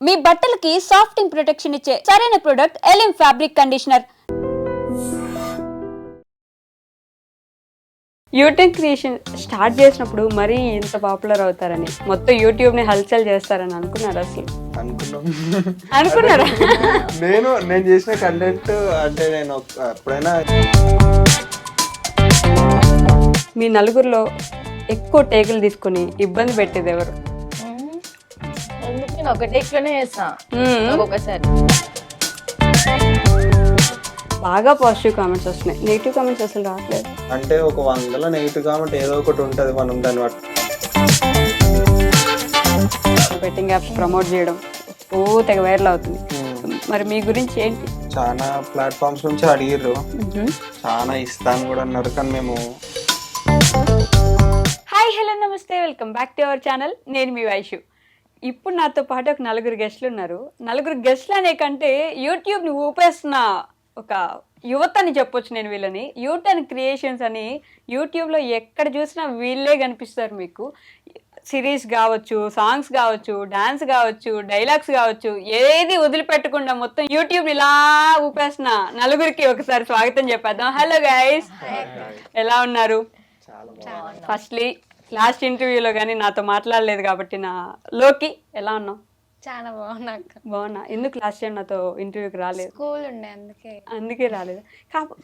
మీ బట్టలకి సాఫ్టింగ్ ప్రొటెక్షన్ ఇచ్చే సరైన ప్రొడక్ట్ ఎలిమ్ fabric conditioner. YouTube creation start చేసినప్పుడు మరీ ఇంత పాపులర్ అవుతారని, మొత్తం యూట్యూబ్ ని హల్చల్ చేస్తారని అనుకున్నారా? అసలు అనుకున్నారా? నేను చేసిన కంటెంట్ అంటే నేను ఎప్పుడైనా మీ నలుగురిలో ఎక్కువ టేకులు తీసుకుని ఇబ్బంది పెట్టేది ఎవరు? నేను ఒక టేక్లోనే చేస్తా ఒక్కొక్కసారి. బాగా పాజిటివ్ కామెంట్స్ వస్తున్నాయి, నెగిటివ్ కామెంట్స్ అసలు రావట్లేదు. అంటే ఒక 100లో నెగిటివ్ కామెంట్ ఏదో ఒకటి ఉంటుంది, మనం దాన్ని బెట్టింగ్ యాప్స్ ప్రమోట్ చేయడం తెగ వైరల్ అవుతుంది. మరి మీ గురించి ఏంటి? చాలా ప్లాట్ఫామ్స్ నుంచి అడిగిర్రు, చాలా ఇస్తాను కూడా అన్నారు, కానీ మేము హాయ్ హలో నమస్తే, welcome back to our channel. నేను మీ వైషు. ఇప్పుడు నాతో పాటు ఒక నలుగురు గెస్ట్లు ఉన్నారు. నలుగురు గెస్ట్లు అనే కంటే యూట్యూబ్ని ఊపేస్తున్న ఒక యువత అని చెప్పొచ్చు నేను వీళ్ళని. యూటర్న్ క్రియేషన్స్ అని యూట్యూబ్లో ఎక్కడ చూసినా వీళ్ళే కనిపిస్తారు మీకు. సిరీస్ కావచ్చు, సాంగ్స్ కావచ్చు, డాన్స్ కావచ్చు, డైలాగ్స్ కావచ్చు, ఏది వదిలిపెట్టకుండా మొత్తం యూట్యూబ్ ఇలా ఊపేస్తున్న నలుగురికి ఒకసారి స్వాగతం చెప్పేద్దాం. హలో గైస్, ఎలా ఉన్నారు? ఫస్ట్లీ లాస్ట్ ఇంటర్వ్యూలో కానీ నాతో మాట్లాడలేదు కాబట్టి నా లోకి ఎలా ఉన్నావు? చాలా బాగున్నా. ఎందుకు లాస్ట్ టైం నాతో ఇంటర్వ్యూకి రాలేదు? స్కూల్ ఉండే అందుకే రాలేదు.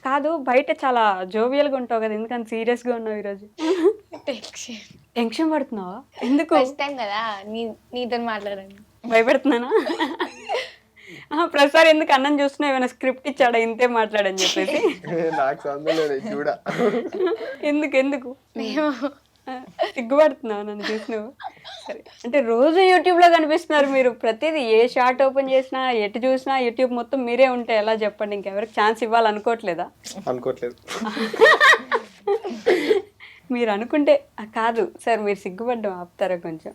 కాదు, బయట చాలా జోవియల్గా ఉంటావు కదా, ఎందుకంత సీరియస్గా ఉన్నావు ఈరోజు? టెన్షన్ పడుతున్నావా? ఎందుకు? ఫస్ట్ టైం కదా నీతో మాట్లాడండి. భయపెడుతున్నానా? ప్రసాద్ ఎందుకు అన్నం చూస్తున్నా, ఏమైనా స్క్రిప్ట్ ఇచ్చాడా ఇంతే మాట్లాడని చెప్పేసి? ఎందుకు సిగ్గుపడుతున్నావు నన్ను చూసి నువ్వు? సరే, అంటే రోజు యూట్యూబ్లో కనిపిస్తున్నారు మీరు. ప్రతిదీ ఏ షార్ట్ ఓపెన్ చేసినా, ఎటు చూసినా యూట్యూబ్ మొత్తం మీరే ఉంటే ఎలా చెప్పండి? ఇంకెవరికి ఛాన్స్ ఇవ్వాలనుకోవట్లేదా? అనుకోవట్లేదు. మీరు అనుకుంటే కాదు సార్, మీరు సిగ్గుపడ్డం ఆపుతారా కొంచెం?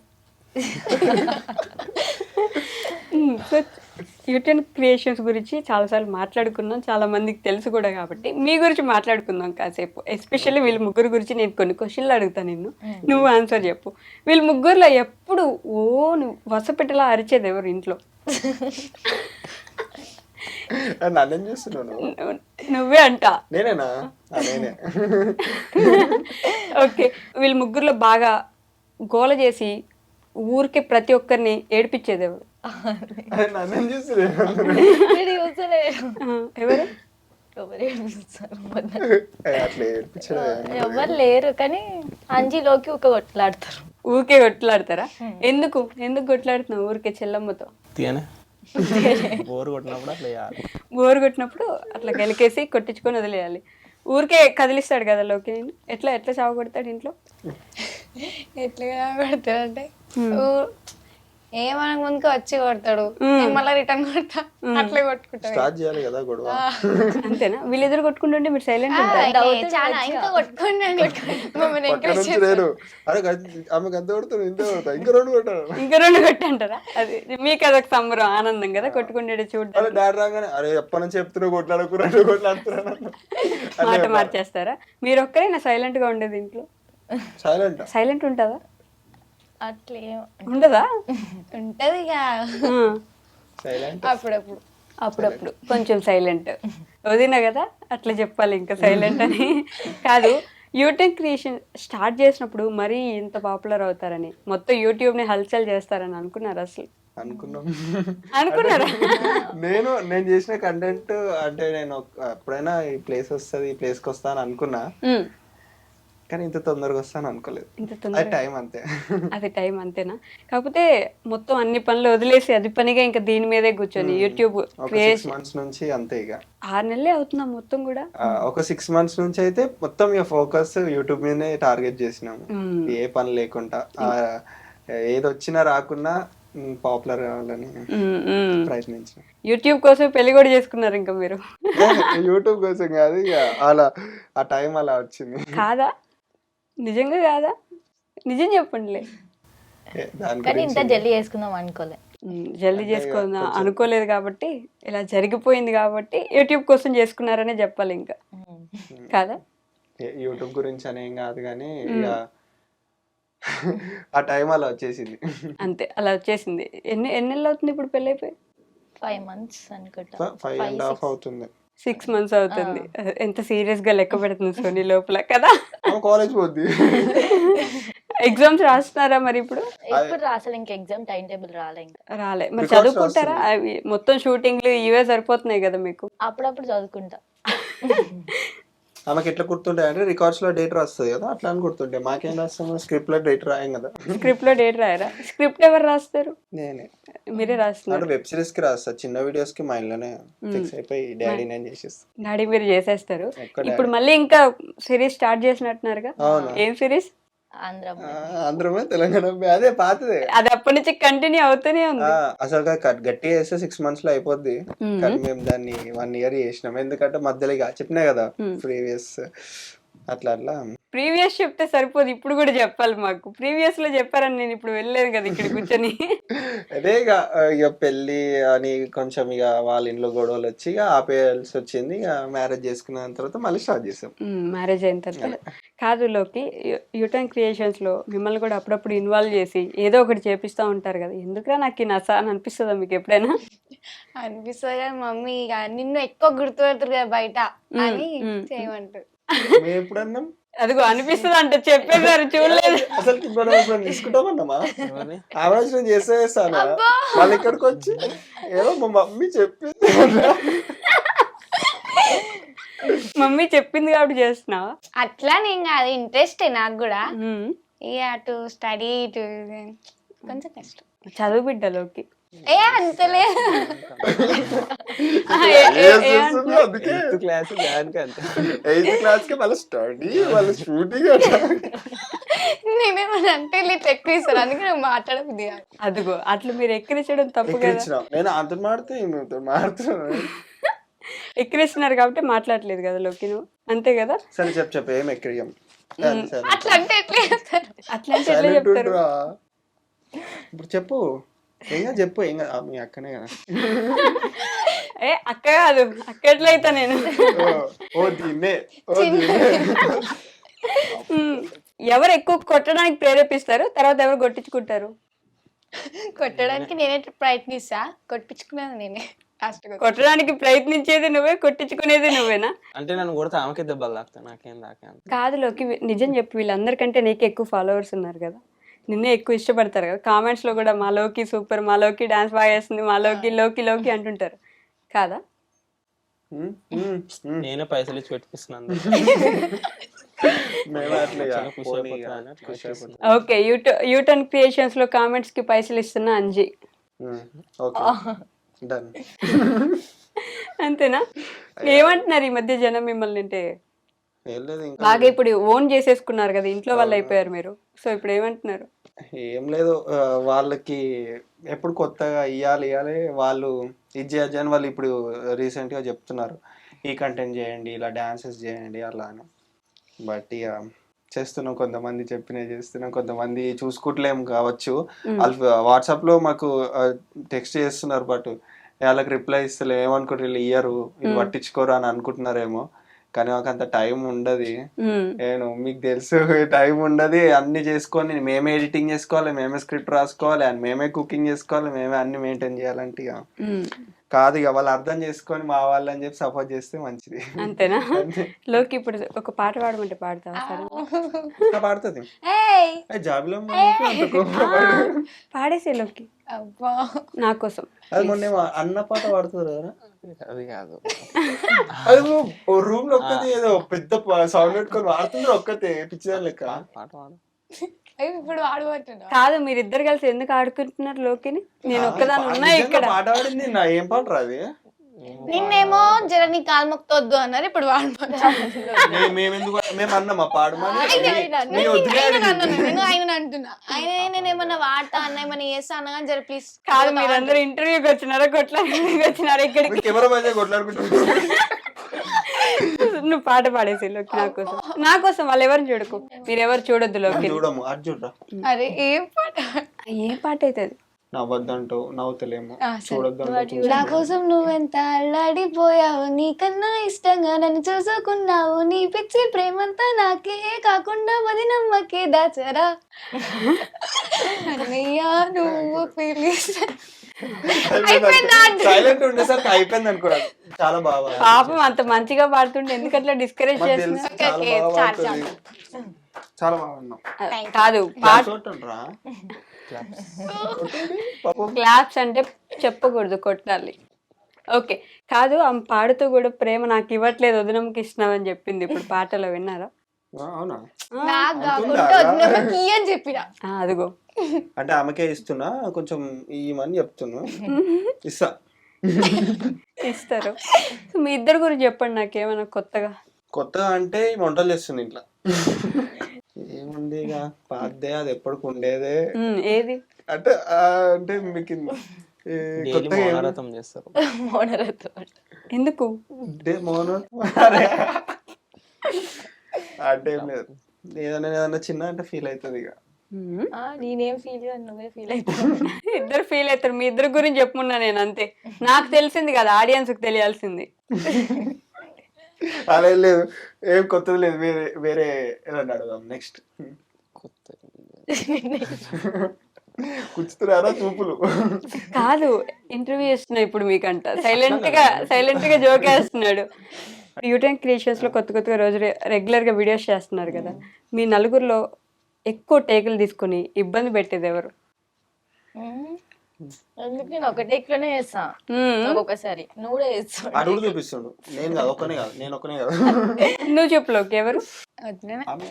సో యూట్యూబ్ క్రియేషన్స్ గురించి చాలాసార్లు మాట్లాడుకున్నాం, చాలా మందికి తెలుసు కూడా, కాబట్టి మీ గురించి మాట్లాడుకుందాం కాసేపు. ఎస్పెషల్లీ వీళ్ళ ముగ్గురు గురించి నేను కొన్ని క్వశ్చన్లు అడుగుతాను, నువ్వు ఆన్సర్ చెప్పు. వీళ్ళ ముగ్గురులో ఎప్పుడు నువ్వు వసపెట్టేలా అరిచేది ఎవరు ఇంట్లో? నువ్వే అంట. నేనేనా? ఓకే, వీళ్ళ ముగ్గురులో బాగా గోల చేసి ఊరికే ప్రతి ఒక్కరిని ఏడిపించేది ఎవరు? ఎవరు? ఎవరు లేరు, కానీ అంజీలోకి ఒక కొట్లాడతారు. ఊరికే కొట్లాడతారా? ఎందుకు కొట్లాడుతున్నావు ఊరికే చెల్లమ్మతో? బోరు కొట్టినప్పుడు అట్లా గెలికేసి కొట్టించుకొని వదిలేయాలి. ఊరికే కదిలిస్తాడు కదా లోకి. నేను ఎట్లా చావ కొడతాడు ఇంట్లో? ఎట్లా కొడతాడంటే ఏమనక ముందుకు వచ్చి కొడతాడు, మళ్ళీ రిటర్న్ కొడతా, అట్లా కొట్టుకుంటాడు. అంతేనా? వీళ్ళిద్దరు కొట్టుకుంటుంటే మీరు సైలెంట్ ఇంకా రెండు కొట్టంటారా? అది మీకు అదొక సంబరం, ఆనందం కదా కొట్టుకుంటే చూడండి. మాట మార్చేస్తారా? మీరు ఒక్కరైనా సైలెంట్ గా ఉండేది ఇంట్లో? సైలెంట్ ఉంటుందా? అట్లే ఉండదా? ఉంటది అప్పుడప్పుడు కొంచెం సైలెంట్. వదినా కదా అట్లా చెప్పాలి, ఇంకా సైలెంట్ అని కాదు. యూట్యూబ్ క్రియేషన్ స్టార్ట్ చేసినప్పుడు మరీ ఇంత పాపులర్ అవుతారని, మొత్తం యూట్యూబ్ ని హల్చల్ చేస్తారని అనుకున్నారా? అసలు అనుకున్నారా? నేను చేసిన కంటెంట్ అంటే నేను ఎప్పుడైనా ఈ ప్లేస్ వస్తుంది, ఈ ప్లేస్కి వస్తాను అనుకున్నా, కానీ ఇంత తొందరగా వస్తాను అనుకోలేదు. అది టైం అంతేనా? కాకపోతే మొత్తం అన్ని పనులు వదిలేసి అది పనిగా ఇంకా దీని మీదే కూర్చొని యూట్యూబ్ 6 months నుంచి అంతే. ఇక 6 నెలలే అవుతున్నా మొత్తం కూడా. ఒక 6 months నుంచి అయితే మొత్తం ఇక ఫోకస్ యూట్యూబ్ మీదనే టార్గెట్ చేసినాము, ఏ పని లేకుండా. ఏది వచ్చినా రాకున్నా పాపులర్ కావాలని ప్రయత్నించిన. యూట్యూబ్ కోసం పెళ్లి కూడా చేసుకున్నారు ఇంకా మీరు? యూట్యూబ్ కోసం కాదు, ఇక అలా ఆ టైం అలా వచ్చింది. కాదా? నిజంగా కాదా? నిజం చెప్పండిలే. కానీ ఇంత జల్దీ చేసుకుందాం అనుకోలేదు. జల్దీ చేసుకుందాం అనుకోలేదు కాబట్టి, ఇలా జరిగిపోయింది కాబట్టి యూట్యూబ్ కోసం చేసుకున్నారనే చెప్పాలి ఇంకా, కాదా? యూట్యూబ్ గురించి అనేం కాదు, కానీ ఇక ఆ టైం అలా వచ్చేసింది. అంతే అలా వచ్చేసింది. ఎన్నెళ్ళు అవుతుంది ఇప్పుడు పెళ్ళైపోయి? 5 months అనుకుంటా. 5.5 అవుతుంది. 6 months అవుతుంది. ఎంత సీరియస్ గా లెక్క పెడుతుంది సోనీ లోపల కదా. కాలేజ్ పోద్ది. ఎగ్జామ్స్ రాస్తున్నారా మరి ఇప్పుడు? ఎప్పుడు రాసాలి, ఇంకా ఎగ్జామ్ టైం టేబుల్ రాలే, ఇంకా రాలే. మరి Records చదువుకుంటారా? అవి మొత్తం షూటింగ్లు ఇవే సరిపోతున్నాయి కదా మీకు. అప్పుడప్పుడు చదువుకుంటా. ఆమెకి ఎట్లా గుర్తుంటాయి అంటే రికార్డ్స్ లో డేట్ రాస్తుంది కదా, అట్లా అని గుర్తుంటాయి. మాకేం రాస్తాము, స్క్రిప్ట్ లో డేట్ రాయం కదా. స్క్రిప్ట్ లో డేట్ రాయరా? స్క్రిప్ట్ ఎవరు రాస్తారు? నేనే. మీరే రాస్తున్నారు? అంటే వెబ్ సిరీస్ కి రాస్తా, చిన్న వీడియోస్ కి మా ఇంట్లోనే ఫిక్స్ అయిపోయి డాడీ నేను చేసేస్తా. డాడీ మీరు చేసేస్తారు. ఇప్పుడు మళ్ళీ ఇంకా సిరీస్ స్టార్ట్ చేసినట్టున్నారుగా. ఏం సిరీస్? ఆంధ్రమే తెలంగాణ అదే పాతదే. అది అప్పటి నుంచి కంటిన్యూ అవుతూనే ఉంది. అసలు గట్టిగా చేస్తే 6 months లో అయిపోద్ది, కానీ మేము దాన్ని 1 year చేసినాం. ఎందుకంటే మధ్యలో ఇక చెప్పినా కదా ప్రీవియస్ అట్లా అట్లా. ప్రీవియస్ చెప్తే సరిపోదు, ఇప్పుడు కూడా చెప్పాలి మాకు. ప్రీవియస్ లో చెప్పారని నేను ఇప్పుడు వెళ్ళలేదు కదా ఇక్కడ కూర్చొని. అదే ఇక పెళ్లి అని కొంచెం ఇక వాళ్ళ ఇంట్లో గొడవలు వచ్చి ఇక ఆపేయాల్సి వచ్చింది. ఇక మ్యారేజ్ చేసుకున్న తర్వాత మళ్ళీ స్టార్ట్ చేసాం. మ్యారేజ్ అయిన తర్వాత కాదు లోకి, యూటర్న్ క్రియేషన్స్ లో మిమ్మల్ని కూడా అప్పుడప్పుడు ఇన్వాల్వ్ చేసి ఏదో ఒకటి చేపిస్తూ ఉంటారు కదా. ఎందుకురా నాకు ఈ నస అని అనిపిస్తుందా మీకు ఎప్పుడైనా? అనిపిస్తుంది కదా, మమ్మీ ఇక నిన్ను ఎక్కువ గుర్తుపెడతారు కదా బయట అని చేయమంటారు. మేము ఎప్పుడన్నాం అదిగో అనిపిస్తుంది అంటే చెప్పేసారు, చూడలేదు. అసలు తీసుకుంటామన్నామా? ఆలోచన చేసేస్తాను మళ్ళీ ఇక్కడికి వచ్చి ఏమో మా మమ్మీ చెప్పింది. మమ్మీ చెప్పింది కాబట్టి చేస్తున్నావా? అట్లా నేను కాదు, ఇంట్రెస్ట్ నాకు కూడా. ఇక అటు స్టడీ ఇటు కొంచెం కష్టం. చదువు బిడ్డలోకి అంతలే. నేనేమన్నా అంటే ఎక్కువ ఇస్తాను, అందుకే నువ్వు మాట్లాడబుద్ది కాదు. అదిగో అట్లా మీరు ఎక్కిరించడం తప్పు కదా. నేను అంత మాడుతున్నాను. ఎక్కిరిస్తున్నారు కాబట్టి మాట్లాడలేదు కదా లోకి నువ్వు, అంతే కదా. సరే చెప్పు ఏం ఎక్కిరియం. అట్లా అంటే ఎట్లా చెప్తారు? అట్లా అంటే ఎట్లా చెప్తారు? ఇప్పుడు చెప్పు, ఏం చెప్పు. ఏం మీ అక్కనే కదా. అక్క కాదు, అక్క ఎట్లయితా నేను. ఎవరు ఎక్కువ కొట్టడానికి ప్రేరేపిస్తారు, తర్వాత ఎవరు కొట్టించుకుంటారు? కొట్టడానికి నేనే ప్రయత్నిస్తా, కొట్టించుకునేది నేనే. కొట్టడానికి ప్రయత్నించేది నువ్వే, కొట్టించుకునేది నువ్వేనా? అంటే నన్ను కొడితే ఆమెకే దెబ్బలు తాకుతా, నాకేం దాకా. కాదు లోకి, నిజం చెప్పు, వీళ్ళందరికంటే నీకు ఎక్కువ ఫాలోవర్స్ ఉన్నారు కదా, నిన్నే ఎక్కువ ఇష్టపడతారు కదా. కామెంట్స్ లో కూడా మా లోకి సూపర్, మా లోకి డాన్స్ బాగా చేస్తుంది, మా లోకి లోకి లోకి అంటుంటారు కాదా? నేనే పైసలు ఇచ్చి పెట్టిస్తున్నాను. ఓకే, యూటర్న్ క్రియేషన్స్ లో కామెంట్స్ కి పైసలు ఇస్తున్నా అంజీ. అంతేనా? ఏమంటున్నారు ఈ మధ్య జనం మిమ్మల్ని? అంటే బాగా ఇప్పుడు ఓన్ చేసేసుకున్నారు కదా, ఇంట్లో వాళ్ళు అయిపోయారు మీరు. సో ఇప్పుడు ఏమంటున్నారు? ఏం లేదు, వాళ్ళకి ఎప్పుడు కొత్తగా ఇవ్వాలి వాళ్ళు ఇది చేయొచ్చు అని వాళ్ళు ఇప్పుడు రీసెంట్గా చెప్తున్నారు, ఈ కంటెంట్ చేయండి, ఇలా డాన్సెస్ చేయండి అలా అని. బట్ ఇక చేస్తున్నాం, కొంతమంది చెప్పినవి చేస్తున్నాం, కొంతమంది చూసుకుంటలేం కావచ్చు. వాళ్ళు వాట్సాప్లో మాకు టెక్స్ట్ చేస్తున్నారు, బట్ వాళ్ళకి రిప్లై ఇస్తలే. ఏమనుకుంటారు వీళ్ళు ఇయ్యరు, ఇది పట్టించుకోరు అని అనుకుంటున్నారేమో, కానీ మాకు అంత టైం ఉండదు. నేను మీకు తెలుసు, టైం ఉండదు. అన్ని చేసుకొని మేమే ఎడిటింగ్ చేసుకోవాలి, మేమే స్క్రిప్ట్ రాసుకోవాలి, అండ్ మేమే కుకింగ్ చేసుకోవాలి, మేమే అన్ని మెయింటైన్ చేయాలంటే ఇక కాదు. ఇక వాళ్ళు అర్థం చేసుకొని మా వాళ్ళు అని చెప్పి సపోర్ట్ చేస్తే మంచిది. అంతేనా? లోకి ఇప్పుడు ఒక పాట పాడమంటే పాడతావా? సరే పాడుతుంది. జాబిలో పాడేసే లోకి నా కోసం. అది మొన్న అన్న పాట పాడుతుంది కదా, అది కాదు. అది రూమ్ లో ఒక్కతే ఏదో పెద్ద సౌండ్ పెట్టుకొని వాడుతున్నారు, ఒక్కతే పిచ్చిదా లెక్క. పాట పాడు. ఇప్పుడు ఆడబోతున్నా కాదు, మీరిద్దరు కలిసి ఎందుకు ఆడుకుంటున్నారు లోకిని? నేను ఒక్కదాని ఉన్నా ఇక్కడ. పాట పాడింది నా ఏం పాట రాది. నిన్నేమో జర నీ కాలు మొక్కొద్దు అన్నారు, ఇప్పుడు మేము అన్నమా పాడమని. ఆయన అంటున్నా, ఆయన నేనేమన్నా వాడతా అన్న ఏమన్నా చేస్తా అన్నా కానీ జర ప్లీజ్. కాదు, మీరందరూ ఇంటర్వ్యూకి వచ్చినారా కొట్లాడడానికి వచ్చినారా ఇక్కడికి? కెమెరా మధ్య కొట్లాడుకుంటున్నారు. నువ్వు పాట పాడేసి లోకి నా కోసం. నా కోసం వాళ్ళు ఎవరు చూడకు, మీరెవరు చూడొద్దు లోకి. చూడము అది చూడరా. అరే ఏం పాట? ఏ పాట అవుతుంది? నవ్వద్దంటూ నవ్వుతలేము, ఆ, సరే. చూడొద్దంటూ నా కోసం నువ్వెంత అల్లాడిపోయావు, నీకన్నా ఇష్టంగా నన్ను చూసుకున్నావు, నీ పిచ్చి ప్రేమంతా నాకే కాకుండా వదినమ్మకే దాచరా అన్నయ్య నువ్వు ప్లీజ్. సైలెంట్ ఉండేసరికి అయిపోయింది అనుకోరాదు. చాలా బాగా పాపం అంత మంచిగా పాడుతుంటే ఎందుకట్లా డిస్కరేజ్ మాకు చేస్తున్నా తెలుసు, చాలా ఓకే, బాగా చాలు, పాడుతుంది. చాలా బాగా ఉన్నాం. కాదు క్లాప్స్ కొట్టండిరా. పాపం క్లాప్స్ అంటే చెప్పకూడదు, కొట్టాలి. ఓకే, కాదు ఆమె పాడుతూ కూడా ప్రేమ నాకు ఇవ్వట్లేదు వదినమ్మకి ఇస్తున్నావు అని చెప్పింది ఇప్పుడు పాటలో, విన్నారా? అవునా? నాకు కాకుండా వదినమ్మకి ఇయ్యి అని చెప్పిన. అదిగో అంటే ఆమెకే ఇస్తున్నా, కొంచెం ఇయ్యమని చెప్తున్నా. ఇస్తా. ఇస్తారు. సో మీ ఇద్దరు గురించి చెప్పండి నాకేమైనా కొత్తగా. కొత్తగా అంటే ఈ వంటలు చేస్తుంది ఇంట్లో. ఏముంది ఇక పాతదే, అది ఎప్పటికి ఉండేదే. ఏది అంటే అంటే మీకు ఈ డైలీ కొత్తగా ఏం- మౌనరథం చేస్తారు. ఎందుకు? మౌనం. అరే. అంటే ఏం లేదు, ఏదైనా చిన్న అంటే ఫీల్ అవుతుంది ఇక. నేనేం ఫీల్ నువ్వే ఫీల్ అవుతావు. ఇద్దరు ఫీల్ అవుతారు. మీ ఇద్దరు గురించి చెప్పుకున్నా నేను, అంతే. నాకు తెలిసింది కదా, ఆడియన్స్ కి తెలియాల్సింది. అలా ఏం లేదు, ఏం కొత్తది లేదు. వేరే వేరే ఏదన్నా అడుగుదాం నెక్స్ట్. కొత్త కూర్చుతున్నారా చూపులు? కాదు, ఇంటర్వ్యూ చేస్తున్నా ఇప్పుడు మీకంట. సైలెంట్ గా జోక్ వేస్తున్నాడు. యూటెన్ క్రియేషన్స్ లో కొత్తగా రోజు రెగ్యులర్ గా వీడియోస్ చేస్తున్నారు కదా, మీ నలుగురిలో ఎక్కువ టేకులు తీసుకుని ఇబ్బంది పెట్టేది ఎవరు? ఎందుకు నేను ఒకటే ఇట్లనే చేస్తా ఒక్కొక్కసారి, నువ్వు కూడా చేస్తావు. అడుగు చూపిస్తుండు. నేను కాదు, ఒక్కనే కాదు, నేను ఒక్కనే కాదు. నువ్వు చెప్పులోకి ఎవరు? ఆమె,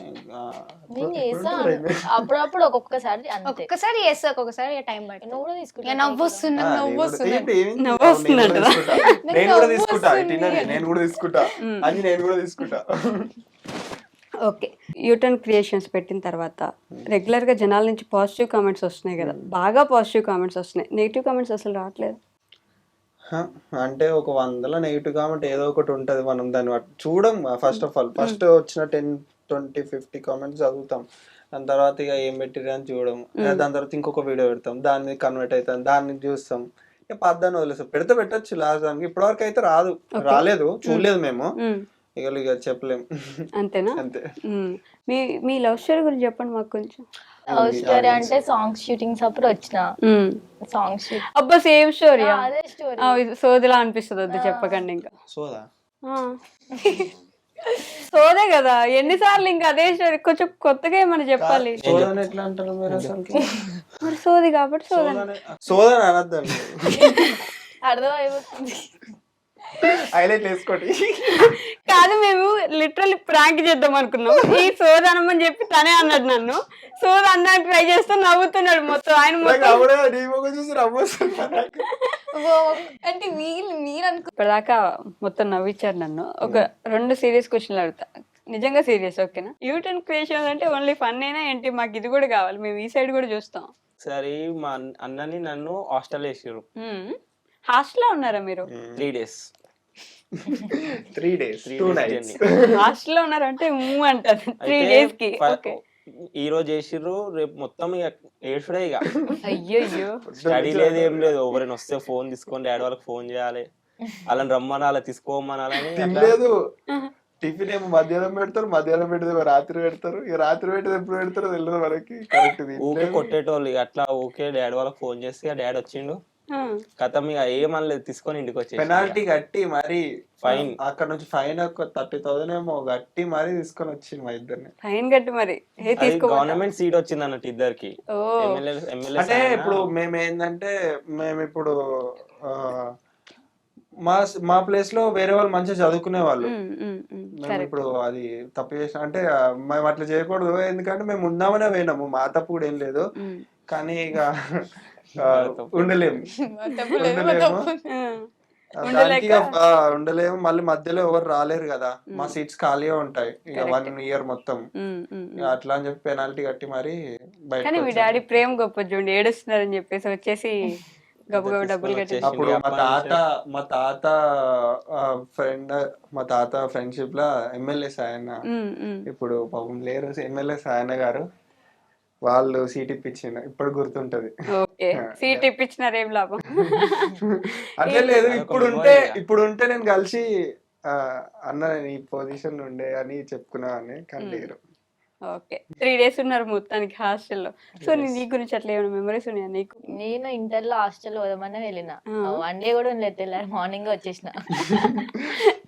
నేను చేస్తా అప్పుడప్పుడు, ఒక్కొక్కసారి ఒక్కొక్కసారి చేస్తా, ఒక్కొక్కసారి టైం పట్టి. నువ్వు కూడా తీసుకుంటా. నవ్వు వస్తున్నా, నేను కూడా తీసుకుంటా. నేను కూడా తీసుకుంటా అని నేను కూడా తీసుకుంటా. ఓకే, యూటర్న్ క్రియేషన్స్ పెట్టిన తర్వాత రెగ్యులర్ గా జనాల నుంచి పాజిటివ్ కామెంట్స్ వస్తున్నాయి కదా, బాగా పాజిటివ్ కామెంట్స్ వస్తున్నాయి, నెగిటివ్ కామెంట్స్ అసలు రావట్లేదు. అంటే ఒక 100లో నెగిటివ్ కామెంట్ ఏదో ఒకటి ఉంటది, మనం దాన్ని చూడం. ఫస్ట్ ఆఫ్ ఆల్ ఫస్ట్ వచ్చిన 10, 20, 50 కామెంట్స్ చదువుతాం, దాని తర్వాత ఇక ఏం పెట్టిరు అని చూడడం. దాని తర్వాత ఇంకొక వీడియో పెడతాం, దాన్ని కన్వర్ట్ అవుతాం, దాన్ని చూస్తాం, ఇక పద్దాన్ని వదిలేస్తాం. పెడితే పెట్టచ్చు లాస్ట్ దానికి. ఇప్పటివరకు అయితే రాలేదు, చూడలేదు మేము. ఇక చెప్పలేము. అంతేనా? అంతే. మీ లవ్ స్టోరీ గురించి చెప్పండి మాకు కొంచెం. లవ్ స్టోరీ అంటే సాంగ్స్ షూటింగ్స్ అప్పుడు వచ్చిన సాంగ్స్ షూట్. అబ్బా సేమ్ స్టోరీ. అదే స్టోరీ. సోదిలా అనిపిస్తుంది, వద్దు చెప్పకండి ఇంకా. సోదా సోదే కదా, ఎన్నిసార్లు ఇంకా అదే స్టోరీ, కొంచెం కొత్తగా ఏమన్నా చెప్పాలి. సోదాని ఎట్లా అంటారు మీరు అసలు? మరి సోది కాబట్టి సోదాని అనద్దండి, అర్థం అయిపోతుంది. హైలైట్ వేసుకోండి. కాదు, మేము లిటరల్లీ ప్రాంక్ చేద్దాం అనుకున్నాం, ఈ సోద అనమని చెప్పి తనే అన్నాడు నన్ను. సోద అన్నాడు, ట్రై చేస్తూ నవ్వుతున్నాడు మొత్తం ఆయన అంటే మీరు అనుకో. ఇప్పటిదాకా మొత్తం నవ్విచ్చారు నన్ను. ఒక 2 సీరియస్ క్వశ్చన్లు అడుగుతా, నిజంగా సీరియస్, ఓకేనా? యూటర్న్ క్రియేషన్ అంటే ఓన్లీ ఫన్ అయినా ఏంటి, మాకు ఇది కూడా కావాలి, మేము ఈ సైడ్ కూడా చూస్తాం. సరే, మా అన్నని నన్ను హాస్టల్ వేసారు. హాస్టల్లో ఉన్నారా మీరు? 3 days. 3 days 2 nights. హాస్టల్లో ఉన్నారంటే అంటారు 3 days కి. ఓకే, ఈ రోజు చేసిర్రు, రేపు మొత్తం ఇక ఏడ్చుడే. ఇక అయ్యో స్టడీ లేదు, ఏం లేదు. ఎవరైనా వస్తే ఫోన్ తీసుకొని డాడీ వాళ్ళకి ఫోన్ చేయాలి, అలా రమ్మనాలి, తీసుకోమనాలని. తినలేదు, టిఫిన్ ఏమో మధ్యాహ్నం పెడతారు, మధ్యాహ్నం పెట్టేది రాత్రి పెడతారు, ఇక రాత్రి పెట్టేది ఎప్పుడు పెడతారో తెలియదు మనకి. కరెక్ట్. ఊకే కొట్టేటోళ్ళు. ఇక అట్లా ఊకే డాడీ వాళ్ళకి ఫోన్ చేసి డాడీ వచ్చిండు, కథం ఇక ఏమనలేదు, తీసుకొని ఇంటికి వచ్చి పెనాల్టీ కట్టి మరి ఫైన్, అక్కడ నుంచి ఫైన్ ఒక 30,000 ఏమో కట్టి మరి తీసుకొని వచ్చింది మా ఇద్దరిని. ఫైన్ కట్టి మరి గవర్నమెంట్ సీట్ వచ్చింది అన్నట్టు ఇద్దరికి. అంటే ఇప్పుడు మేము ఏంటంటే, మేము ఇప్పుడు మా ప్లేస్ లో వేరే వాళ్ళు మంచిగా చదువుకునే వాళ్ళు. మేము ఇప్పుడు అది తప్పు చేసిన అంటే మేము అట్లా చేయకూడదు, ఎందుకంటే మేము ఉందామనే పోయినాము, మా తప్పు కూడా ఏం లేదు. కానీ ఇక ఉండలేము, మళ్ళీ మధ్యలో ఎవరు రాలేరు కదా, మా సీట్స్ ఖాళీగా ఉంటాయి ఇక 1 year మొత్తం. అట్లా అని చెప్పి పెనాల్టీ కట్టి మరి బయట. మీ డాడీ ప్రేమ గొప్ప చూడండి, ఏడుస్తున్నారని చెప్పేసి వచ్చేసి గబగబ డబ్బులు కట్టి. అప్పుడు మా తాత ఫ్రెండ్, మా తాత ఫ్రెండ్షిప్ లా ఎమ్మెల్యే సాయన్న, ఇప్పుడు పాపం లేరు ఎమ్మెల్యే సాయన్న గారు, వాళ్ళు సీట్ ఇప్పించిన ఇప్పుడు గుర్తుంటది. ఓకే, సీట్ ఇప్పించినారు, ఏం లాభం. అట్లే లేదు, ఇప్పుడు ఉంటే నేను కలిసి అన్న నేను ఈ పొజిషన్ ఉండే అని చెప్పుకున్నాను, కానీ లేరు. ఓకే, 3 days ఉన్నారు మొత్తానికి హాస్టల్లో. సో నీ గురించి అట్లా ఏమైనా మెమరీస్ ఉన్నాయా నీకు? నేను ఇంటర్లో హాస్టల్ పోదామని వెళ్ళిన, వన్ డే కూడా ఉండలేదు, తెల్లారి మార్నింగ్ వచ్చేసిన.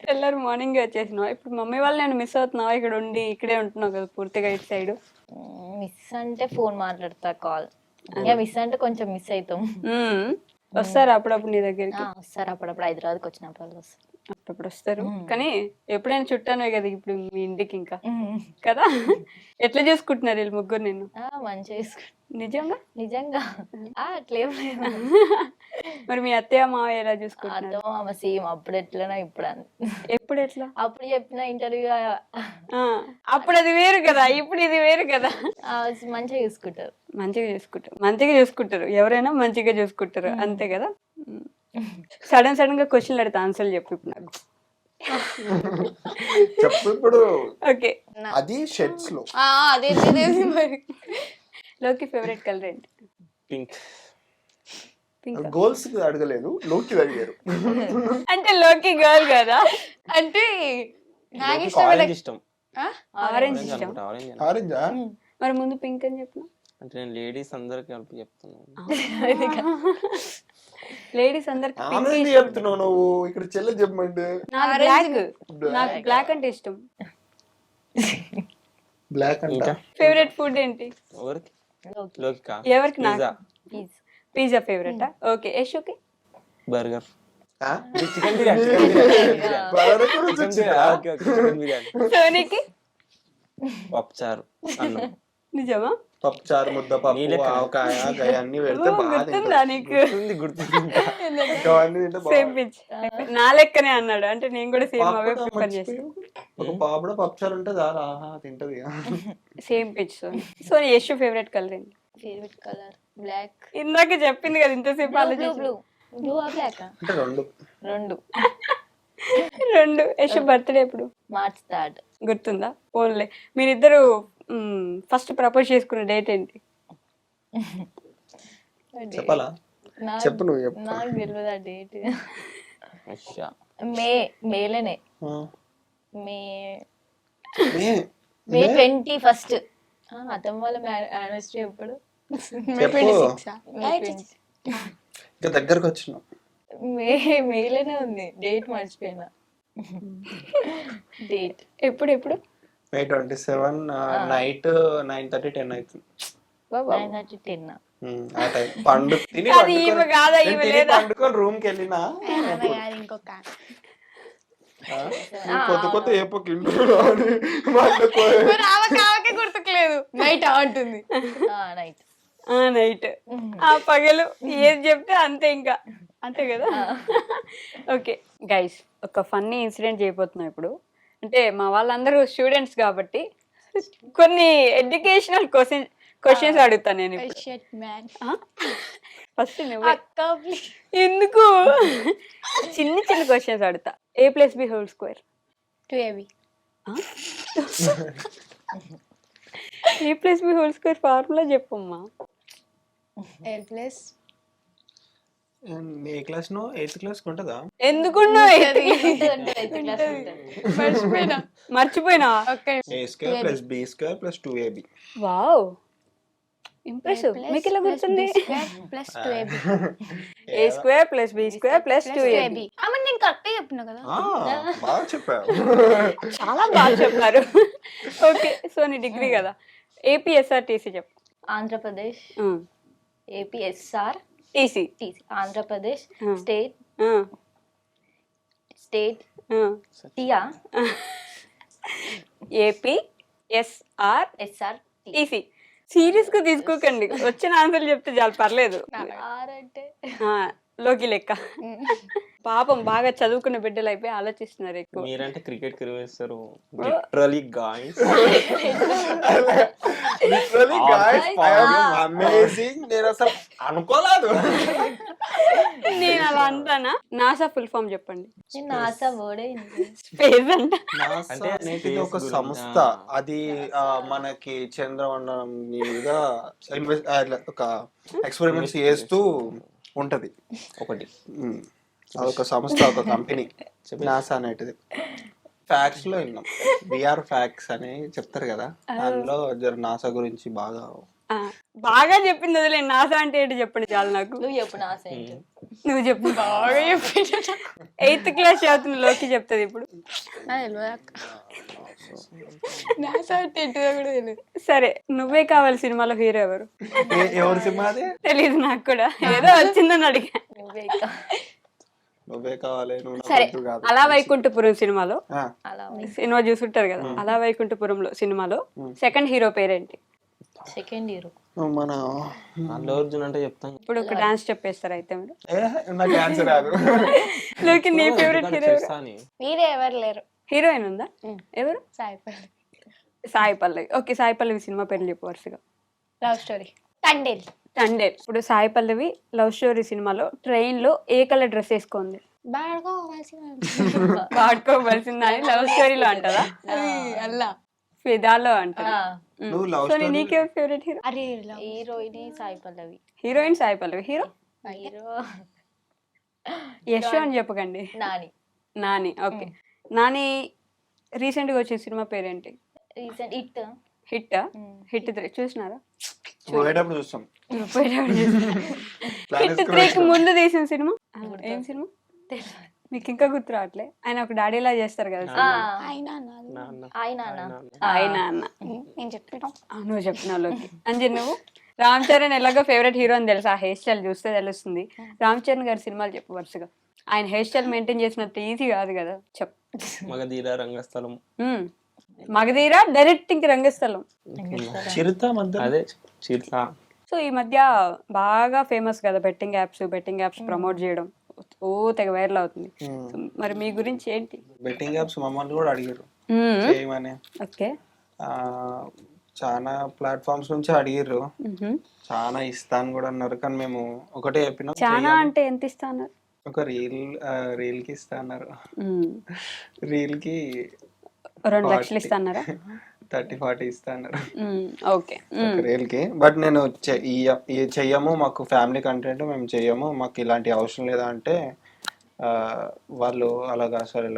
తెల్లారు మార్నింగ్ వచ్చేసినావు. ఇప్పుడు మమ్మీ వాళ్ళు నేను మిస్ అవుతున్నావా? ఇక్కడ ఉండి ఇక్కడే ఉంటున్నావు కదా పూర్తిగా ఇటు సైడ్. మిస్ అంటే ఫోన్ మాట్లాడతా, కాల్. ఇక మిస్ అంటే కొంచెం మిస్ అవుతాం. వస్తారు అప్పుడప్పుడు నీ దగ్గరికి? వస్తారు అప్పుడప్పుడు, హైదరాబాద్కి వచ్చినప్పుడు వాళ్ళు వస్తారు. అప్పుడప్పుడు వస్తారు, కానీ ఎప్పుడైనా చుట్టాను కదా ఇప్పుడు మీ ఇంటికి ఇంకా కదా. ఎట్లా చేసుకుంటున్నారు వీళ్ళు ముగ్గురు నేను? మంచిగా చేసుకుంటా. నిజంగా నిజంగా అట్లేం లేదు. మరి మీ అత్తయ్య మావయ్య ఎలా చూసుకుంటున్నారు? అర్థం మామ సేమ్, అప్పుడు ఎట్లనో ఇప్పుడు ఎప్పుడు ఎట్లా? అప్పుడు చెప్పిన ఇంటర్వ్యూ, అప్పుడు అది వేరు కదా, ఇప్పుడు ఇది వేరు కదా. మంచిగా చూసుకుంటారు. మంచిగా చూసుకుంటారు, ఎవరైనా మంచిగా చూసుకుంటారు, అంతే కదా. సడన్ గా క్వశ్చన్లు అడితే ఆన్సర్లు చెప్పు ఇప్పుడు నాకు. చెప్పు ఇప్పుడు. ఓకే, అది షర్ట్స్ లో అదే మరి. లోకి ఫేవరెట్ కలర్ ఏంటి? పింక్. పింక్. గోల్స్ అడగలేదు, లోకి అడిగారు. అంటే లోకి గర్ల్ కదా, అంటే నాకు ఆరెంజ్ ఇష్టం. ఆరెంజ్ ఇష్టం. ఆరెంజా? మరి ముందు పింక్ అని చెప్పిన. అంటే నేను లేడీస్ అందరికి కలిపి చెప్తున్నాను. లేడీస్ అందరికి ఆమె చెప్తున్నావు నువ్వు, ఇక్కడ చెల్లె చెప్పమంటే. నాకు బ్లాక్ అంటే ఇష్టం. బ్లాక్ అంట. ఫేవరెట్ ఫుడ్ ఏంటి? ఎవరికి? లోకికా? ఎవరికి? నాకు పిజ్జా ఫేవరెటా? ఓకే, యశుకి? బర్గర్. చికెన్ బిర్యానీ. సోనీకి? పప్పుచారు, అన్నం. నిజమా? పప్పుచారు, ముద్దపప్పు, ఆవకాయ, అన్ని పెడితే గుర్తుందా నీకు? Same pitch. నా లెక్కనే అన్నాడు, అంటే నేను కూడా సేమ్ అవే ప్రిఫర్ చేస్తాను. ఒక పాపడ పప్పుచారు ఉంటే చాలా తింటది. Same pitch. So Yashu favourite colour ఏంటి? Favourite colour black. ఇందాక చెప్పింది కదా ఇంతసేపు ఆలోచించి. బ్లూ బ్లాక్ అంటే రెండు. యశు బర్త్డే ఎప్పుడు? March 3rd. గుర్తుందా? ఓన్లే మీరిద్దరు ఫస్ట్ ప్రపోజ్ చేసుకున్న డేట్ ఏంటి? చెప్పాలా? చెప్పు నువ్వు చెప్పు. నాకు తెలియదు ఆ డేట్. మేలేనే. మే 21st. అతను వాళ్ళ యానివర్సరీ ఎప్పుడు? ఇంకా దగ్గరకు వచ్చిన మేలేనే ఉంది, డేట్ మర్చిపోయినా. డేట్ ఎప్పుడు? May 27 నైట్ 9:30 10 అవుతుంది. 9:30 10. ఆ టైం పండు తిని పండుకొని రూమ్ కి వెళ్ళినా కొత్త గుర్తుకులేదు. నైట్ అంటుంది. నైట్ ఆ పగలు ఏది చెప్తే అంతే, ఇంకా అంతే కదా. ఓకే గైస్, ఒక ఫన్నీ ఇన్సిడెంట్ చేయబోతున్నాం ఇప్పుడు. అంటే మా వాళ్ళందరూ స్టూడెంట్స్ కాబట్టి కొన్ని ఎడ్యుకేషనల్ క్వశ్చన్స్ అడుగుతాను నేను ఫస్ట్. ఎందుకు? చిన్న క్వశ్చన్స్ అడుగుతా. A+B² 2AB. A+B² ఫార్ములా చెప్పమ్మా. ఏ క్లాస్ నో 8th క్లాస్ ఉంటుందా? ఎందుకున్నా మర్చిపోయినా. A² + B² + 2AB. Wow, impressive. మీకు ఎలా గుర్తుంది? A² + B² + 2AB. నేను కరెక్ట్ చెప్పినా కదా. బాగా చెప్పావు, చాలా బాగా చెప్పారు. ఓకే, సో నీ డిగ్రీ కదా. APSRTC చెప్పు. Andhra Pradesh. APSR TC. Andhra Pradesh state టియా. APSR TC. సీరియస్ గా తీసుకోకండి, వచ్చిన ఆన్సర్లు చెప్తే చాలు, పర్లేదు. లోకి లెక్క. పాపం బాగా చదువుకున్న బిడ్డలు అయిపోయి ఆలోచిస్తున్నారు ఎక్కువ. మీరంటే క్రికెట్ కి వేస్తారు లిటరల్లీ గాయ్స్. అమేజింగ్. నేను అసలు అనుకోలేదు. నేను అలా అంటానా? నాసా ఫుల్ ఫామ్ చెప్పండి. నేను నాసా వర్డే స్పేస్ అంట. నాసా అంటే అనేది ఒక space సంస్థ. గురించి. అది మనకి చంద్రమండలం మీద ఒక ఎక్స్పెరిమెంట్స్ చేస్తూ ఉంటది ఒకటి ఉమ్. అదొక సంస్థ, ఒక కంపెనీ నాసా అనేటిది. ఫ్యాక్ట్స్ లో విన్నాం, బిఆర్ ఫ్యాక్ట్స్ అని చెప్తారు కదా, అందులో జర నాసా గురించి బాగా ఆ, బాగా చెప్పింది వదిలే. నాసా అంటే ఏంటి చెప్పండి చాలు నాకు. నువ్వు చెప్పు నాసా ఏంటి? నువ్వు చెప్పు. బాగా చెప్పి 8th క్లాస్ చదువుతున్న లోకి చెప్తుంది ఇప్పుడు. నాసా అంటే ఏంటిదో కూడా తెలియదు. సరే, నువ్వే కావాలి సినిమాలో హీరో ఎవరు? ఎవరి సినిమా అది? తెలీదు నాకు కూడా, ఏదో వచ్చిందని అడిగా. నువ్వే ఇక. నువ్వే కావాలి, నువ్వు నాకు సరే, వద్దు కాదు. అలా వైకుంఠపురం సినిమాలో, ఆ, అలా సినిమా చూసుంటారు కదా, అలా వైకుంఠపురంలో సినిమాలో సెకండ్ హీరో పేరేంటి? సెకండ్ ఇయర్ నువ్వు మన అల్లు అర్జున్ అంటే చెప్తాను. ఇప్పుడు ఒక డాన్స్ చెప్పేస్తారు అయితే మీరు. నాకు ఆన్సర్ రాదు. లోకి నీ ఫేవరెట్ హీరో ఎవరు? చేస్తా అని. మీరే ఎవరు లేరు. హీరోయిన్ ఉందా? ఎవరు? సాయిపల్లి. సాయి పల్లవి. ఓకే, సాయి పల్లవి సినిమా పేర్లు చెప్పు వరుసగా. Love story. తండేల్. తండేల్. ఇప్పుడు సాయి పల్లవి లవ్ స్టోరీ సినిమాలో ట్రైన్ లో ఏ కలర్ డ్రెస్ వేసుకుంది? వాడుకోవలసిందా అని లవ్ స్టోరీలో అంటారా? అల్లా ఫిదాలో అంటారా? నువ్వు లవ్ సో నీకే ఫేవరెట్ హీరో? అరే heroine Sai Pallavi. Heroine Sai Pallavi, hero hero Yash అని చెప్పకండి. నాని. నాని. ఓకే, నాని రీసెంట్ గా వచ్చిన సినిమా పేరేంటి? Recent hit. హిట్. హిట్ 3 చూసినారా? పోయేటప్పుడు చూస్తాం. హిట్ 3కి ముందు తీసిన సినిమా ఏం సినిమా మీకు ఇంకా గుర్తు రావట్లే? ఆయన ఒక డాడీలా చేస్తారు కదా సినిమా. ఆయన ఆయన అన్న. నేను చెప్పిన నువ్వు చెప్పిన లోకి అంజీ. నువ్వు రామ్ చరణ్ ఎలాగో ఫేవరెట్ హీరో అని తెలుసు, ఆ హెయిర్ స్టైల్ చూస్తే తెలుస్తుంది. రామ్ చరణ్ గారి సినిమాలు చెప్పు వరుసగా. ఆయన హెయిర్ స్టైల్ మెయింటైన్ చేసినట్టు ఈజీ కాదు కదా, చెప్పు. మగధీర, రంగస్థలం, మగధీర, డైరెక్ట్ ఇంక రంగస్థలం. చిరుత మధ్య అదే చిరుత. సో ఈ మధ్య బాగా ఫేమస్ కదా బెట్టింగ్ యాప్స్ ప్రమోట్ చేయడం, ఓ తెగ వైరల్ అవుతుంది. సో మరి మీ గురించి ఏంటి? బెట్టింగ్ యాప్స్ మమ్మల్ని కూడా అడిగారు చేయమని. ఓకే, చాలా ప్లాట్ఫామ్స్ నుంచి అడిగారు, చాలా ఇస్తాను కూడా అన్నారు. కానీ మేము ఒకటే చెప్పినాం, చాలా అంటే ఎంత ఇస్తా అన్నారు? ఒక రీల్ కి ఇస్తా అన్నారు. రీల్ కి 2 లక్షలు ఇస్తా అన్నారా? 30-40 ఇస్తా అన్నారు ఓకే. రీల్ కి. బట్ నేను చెయ్యము, మాకు ఫ్యామిలీ కంటెంట్ మేము చెయ్యము, మాకు ఇలాంటి అవసరం లేదా అంటే వాళ్ళు అలాగా సరే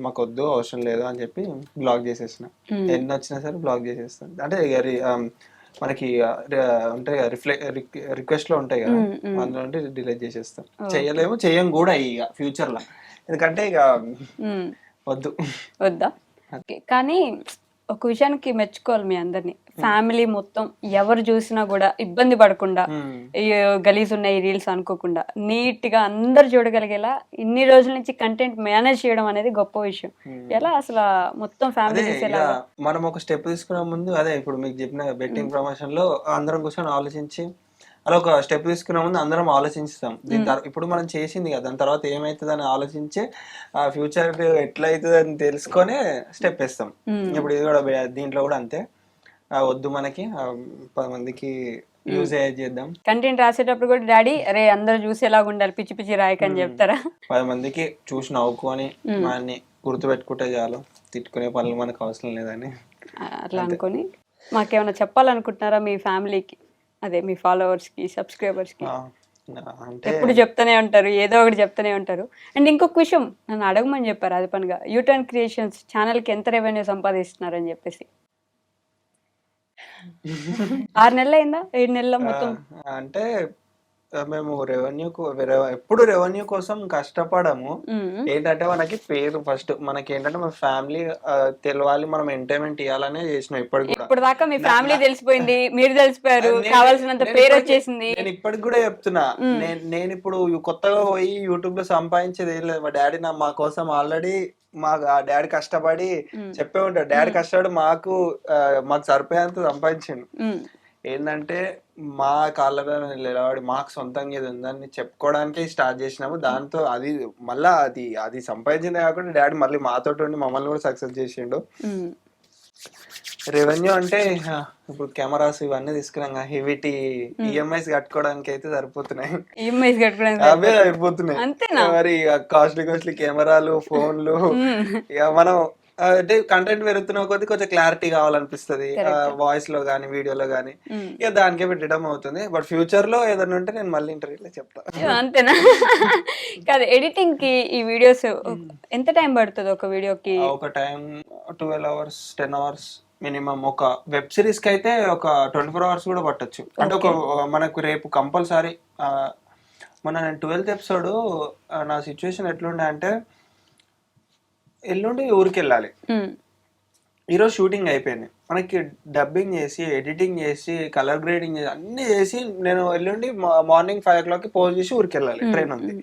మాకు వద్దు అవసరం లేదు అని చెప్పి బ్లాక్ చేసేసిన. ఎన్ని వచ్చినా సరే బ్లాక్ చేసేస్తాను. అంటే మనకి ఉంటాయి కదా రిక్వెస్ట్ లో ఉంటాయి కదా, అందులో ఉంటే డిలీట్ చేసేస్తాం. చెయ్యం కూడా ఇక ఫ్యూచర్ లో, ఎందుకంటే ఇక వద్దా? ఓకే, కానీ ఒక విషయానికి మెచ్చుకోవాలి మీ అందరినీ. ఫ్యామిలీ మొత్తం ఎవరు చూసినా కూడా ఇబ్బంది పడకుండా, గలీజ్ ఉన్నాయి రీల్స్ అనుకోకుండా నీట్ గా అందరు చూడగలిగేలా ఇన్ని రోజుల నుంచి కంటెంట్ మేనేజ్ చేయడం అనేది గొప్ప విషయం. ఎలా అసలు మొత్తం ఫ్యామిలీ చూసేలా? మనం ఒక స్టెప్ తీసుకునే ముందు అదే ఇప్పుడు మీకు చెప్పిన బెట్టింగ్ ప్రమోషన్ లో అందరం కూర్చొని ఆలోచించి, అలా ఒక స్టెప్ తీసుకునే ముందు అందరం ఆలోచిస్తాం. దీని తర్వాత ఇప్పుడు మనం చేసింది కదా, దాని తర్వాత ఏమైతుంది అని ఆలోచించి ఆ ఫ్యూచర్ ఎట్లయితుంది అని తెలుసుకొని స్టెప్ వేస్తాం. ఇప్పుడు ఇది కూడా దీంట్లో కూడా అంతే, వద్దు మనకి 10 మందికి యూజ్ చేద్దాం. కంటెంట్ రాసేటప్పుడు కూడా డాడీ అరే అందరూ చూసేలాగా ఉండాలి, పిచ్చి పిచ్చి రాయకని చెప్తారా? 10 మందికి చూసి నవ్వుకొని మనని గుర్తుపెట్టుకుంటే చాలు, తిట్టుకునే పనులు మనకు అవసరం లేదని అట్లా అనుకొని మాకేమైనా చెప్పాలనుకుంటున్నారా మీ ఫ్యామిలీకి, అదే మీ ఫాలోవర్స్ కి, సబ్స్క్రైబర్స్ కి? ఎప్పుడు చెప్తానే ఉంటారు, ఏదో ఒకటి చెప్తానే ఉంటారు. అండ్ ఇంకొక విషయం నన్ను అడగమని చెప్పారు అది పనిగా, యూటర్న్ క్రియేషన్స్ ఛానల్ కి ఎంత రెవెన్యూ సంపాదిస్తున్నారని చెప్పేసి. 6 నెలలు అయిందా, 7 నెలల మొత్తం? అంటే మేము ఎప్పుడు రెవెన్యూ కోసం కష్టపడము. ఏంటంటే మనకి పేరు ఫస్ట్, మనకి ఏంటంటే మన ఫ్యామిలీ తెలవాలి, మనం ఎంటర్టైన్మెంట్ ఇవ్వాలనే చేసినాం. ఇప్పుడు దాకా మీ ఫ్యామిలీ తెలిసిపోయింది, మీరు తెలిసిపోయారు, కావాల్సినంత పేరు వచ్చేసింది. నేను ఇప్పటికి కూడా చెప్తున్నా, నేను ఇప్పుడు కొత్తగా పోయి యూట్యూబ్ లో సంపాదించేది ఏం లేదు. మా డాడీ మా కోసం ఆల్రెడీ డాడీ కష్టపడి చెప్పే ఉంటాడు, డాడీ కష్టపడి మాకు సరిపోయేంత సంపాదించిండు. ఏంటంటే మా కాళ్ళ మీద నిలబడి మాకు సొంతంగా ఏది ఉందని చెప్పుకోవడానికి స్టార్ట్ చేసినాము. దాంతో అది మళ్ళా అది సంపాదించిందే కాకుండా డాడీ మళ్ళీ మాతో ఉండి మమ్మల్ని కూడా సక్సెస్ చేసిండు. రెవెన్యూ అంటే ఇప్పుడు కెమెరాస్ ఇవన్నీ తీసుకున్నాం హెవీటీ ఈఎంఐస్ కట్టుకోవడానికి అయితే సరిపోతున్నాయి. ఈఎంఐస్ కట్టుకోవడానికి అవే అయిపోతున్నాయి అంతేనా? మరి కాస్ట్లీ కెమెరాలు ఫోన్లు ఇక మనం అంటే కంటెంట్ పెరుగుతున్న కొద్ది కొంచెం క్లారిటీ కావాలనిపిస్తుంది వాయిస్ లో గానీ వీడియోలో గానీ, ఇక దానికే పెట్టడం అవుతుంది. బట్ ఫ్యూచర్ లో ఏదైనా ఉంటే నేను మళ్ళీ ఇంటర్వ్యూలో చెప్తా. అంతేనా? కాదు, ఎడిటింగ్ కి ఈ వీడియోస్ ఎంత టైం పడుతుంది ఒక వీడియోకి? ఒక టైం 12 hours 10 hours మినిమం. ఒక వెబ్ సిరీస్ కి అయితే ఒక 24 hours కూడా పట్టొచ్చు. అంటే ఒక మనకు రేపు కంపల్సరీ మొన్న నేను 12th episode నా సిచ్యువేషన్ ఎట్లుండే అంటే ఎల్లుండి ఊరికి వెళ్ళాలి, ఈరోజు షూటింగ్ అయిపోయింది, మనకి డబ్బింగ్ చేసి ఎడిటింగ్ చేసి కలర్ గ్రేడింగ్ చేసి అన్ని చేసి నేను ఎల్లుండి మార్నింగ్ 5 o'clock పోజ్ చేసి ఊరికి వెళ్ళాలి, ట్రైన్ ఉంది.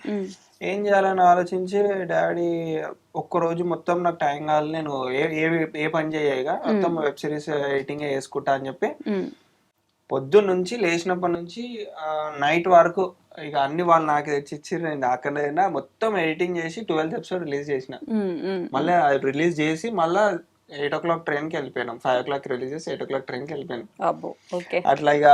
ఏం చేయాలని ఆలోచించి డాడీ ఒక్కరోజు మొత్తం నాకు టైం కావాలి, నేను ఏ పని చేయగా మొత్తం వెబ్ సిరీస్ ఎడిటింగ్ చేసుకుంటా అని చెప్పి పొద్దున్న నుంచి లేచినప్పటి నుంచి నైట్ వరకు ఇక అన్ని వాళ్ళు నాకు తెచ్చిచ్చి నేను అక్కడైనా మొత్తం ఎడిటింగ్ చేసి 12th episode రిలీజ్ చేసిన. మళ్ళీ రిలీజ్ చేసి మళ్ళీ 8 o'clock ట్రైన్ కి వెళ్ళిపోయినాం. 5 o'clock రిలీజ్ చేసి 8 o'clock ట్రైన్ కి వెళ్ళిపోయినాం. అట్లా ఇక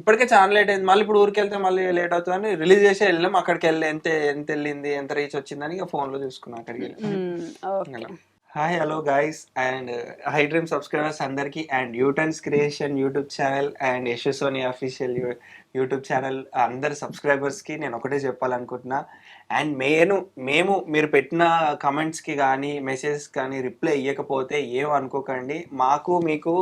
ఇప్పటికే చాలా లేట్ అయింది. మళ్ళీ ఇప్పుడు ఊరికి వెళ్తే మళ్ళీ లేట్ అవుతుందని రిలీజ్ చేసి వెళ్ళాం. అక్కడికి వెళ్ళి ఎంత వెళ్ళింది ఎంత రీచ్ వచ్చిందని ఇక ఫోన్ లో చూసుకున్నాం అక్కడికి వెళ్ళి. Hi hello guys and hi dream subscribers అందరికి and U turns creation YouTube channel and Yashaswini official YouTube channel అందరి సబ్స్క్రైబర్స్కి నేను ఒకటే చెప్పాలనుకుంటున్నా. అండ్ మేము మీరు పెట్టిన కమెంట్స్కి కానీ మెసేజెస్ కానీ రిప్లై ఇవ్వకపోతే ఏమనుకోకండి, మాకు మీకు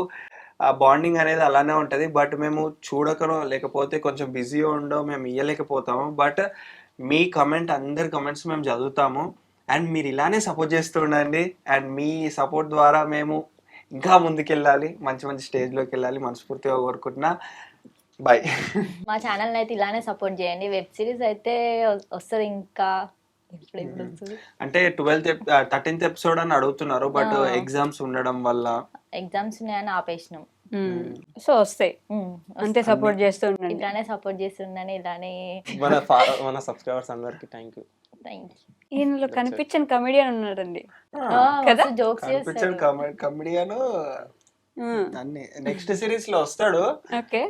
బాండింగ్ అనేది అలానే ఉంటుంది. బట్ మేము చూడకనో లేకపోతే కొంచెం బిజీ ఉండో మేము ఇవ్వలేకపోతాము. బట్ మీ కమెంట్ అందరి కమెంట్స్ మేము చదువుతాము అండ్ మీరు ఇలానే సపోర్ట్ చేస్తూ ఉండండి. అండ్ మీ సపోర్ట్ ద్వారా మేము ఇంకా ముందుకెళ్ళాలి, మంచి మంచి స్టేజ్లోకి వెళ్ళాలి మనస్ఫూర్తిగా కోరుకుంటున్నా. బాయ్. మా ఛానల్ అయితే ఇలానే సపోర్ట్ చేయండి. వెబ్ సిరీస్ అయితే వస్తుంది ఇంకా అంటే 13th episode అని అడుగుతున్నారు. బట్ ఎగ్జామ్స్ ఉండడం వల్ల ఎగ్జామ్స్ ఉన్నాయని ఆపేసినాం. సో వస్తాయి అంతే, సపోర్ట్ చేస్తూ ఉండండి. ఇలానే సపోర్ట్ చేస్తుండని ఇలానే మన సబ్స్క్రైబర్స్ అందరికి థ్యాంక్ యూ. ఈయనలో కనిపించని కమెడియన్ ఉన్నాడండి కదా, జోక్స్ కమెడియన్ అన్ని నెక్స్ట్ సిరీస్ లో వస్తాడు.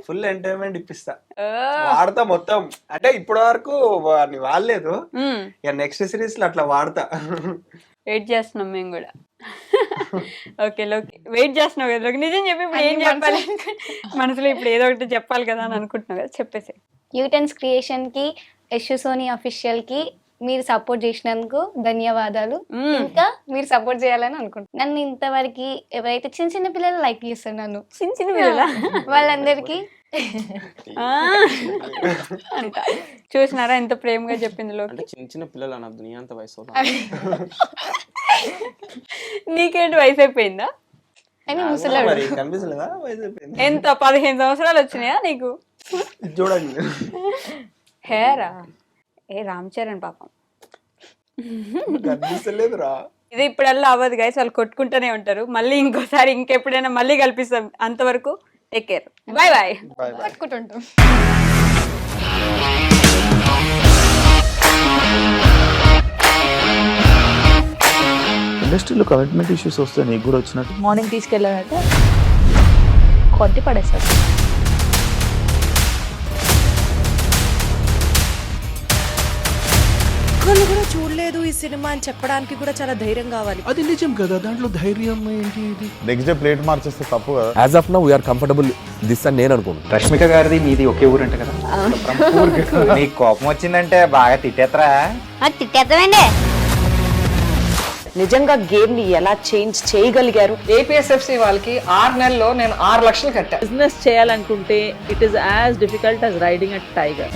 ఫుల్ ఎంటర్టైన్మెంట్ ఇప్పిస్తా, వాడతా మొత్తం. అంటే ఇప్పటి వరకు వాడలేదు, ఇక నెక్స్ట్ సిరీస్ లో అట్లా వాడతా. వెయిట్ చేస్తున్నాం మేము కూడా. ఓకే లోకి వెయిట్ చేస్తున్నావు కదా, నిజం చెప్పి ఇప్పుడు ఏం చెప్పాలి మనసులో ఇప్పుడు ఏదో ఒకటి చెప్పాలి కదా అని అనుకుంటున్నావు కదా, చెప్పేసి. యూటెన్స్ క్రియేషన్ కి యశస్విని అఫీషియల్ కి మీరు సపోర్ట్ చేసినందుకు ధన్యవాదాలు. ఇంకా మీరు సపోర్ట్ చేయాలని అనుకుంటున్నాను. నన్ను ఇంతవరకు ఎవరైతే చిన్న చిన్న పిల్లలు లైక్ చేస్తారు, నన్ను చిన్న చిన్న పిల్లల వాళ్ళందరికీ అంట చూసినారా ఎంత ప్రేమగా చెప్పింది లోకి. చిన్న చిన్న పిల్లలు అనద్దు, నీ అంత వయసు. నీకేంటి వయసు అయిపోయిందా? అని ముసలాడు ఎంత 15 సంవత్సరాలు వచ్చినాయా నీకు? చూడండి హేరా ఏ రామ్ చరణ్ పాపం ఇది ఇప్పుడల్లా అవ్వదు గైస్, వాళ్ళు కొట్టుకుంటూనే ఉంటారు. మళ్ళీ ఇంకోసారి ఇంకెప్పుడైనా మళ్ళీ కల్పిస్తాం. అంతవరకు టేక్ కేర్, బాయ్ బాయ్. కొట్టుకుంటాం. ఇండస్ట్రీలో కమిట్మెంట్ ఇష్యూస్ వస్తే నీకు కూడా వచ్చినట్టు? మార్నింగ్ తీసుకెళ్ళాలంటే కొట్టి పడేస్తారు. ఒక్కళ్ళు కూడా చూడలేదు ఈ సినిమా అని చెప్పడానికి కూడా చాలా ధైర్యం కావాలి. అది నిజం కదా, దాంట్లో ధైర్యం ఏంటి? నెక్స్ట్ డే ప్లేట్ మార్చేస్తే తప్పు కదా. As of now we are comfortable this అని నేను అనుకుంటున్నాను. రష్మిక గారిది మీది ఒకే ఊరంట కదా? నీకు కోపం వచ్చిందంటే బాగా తిట్టేత్తరా? తిట్టేద్దామండి. నిజంగా గేమ్ ని ఎలా చేంజ్ చేయగలిగారు? ఏపీఎస్ఎఫ్సి వాళ్ళకి 6 నెలల్లో నేను 6 లక్షలు కట్టా. బిజినెస్ చేయాలనుకుంటే it is as difficult as riding a tiger.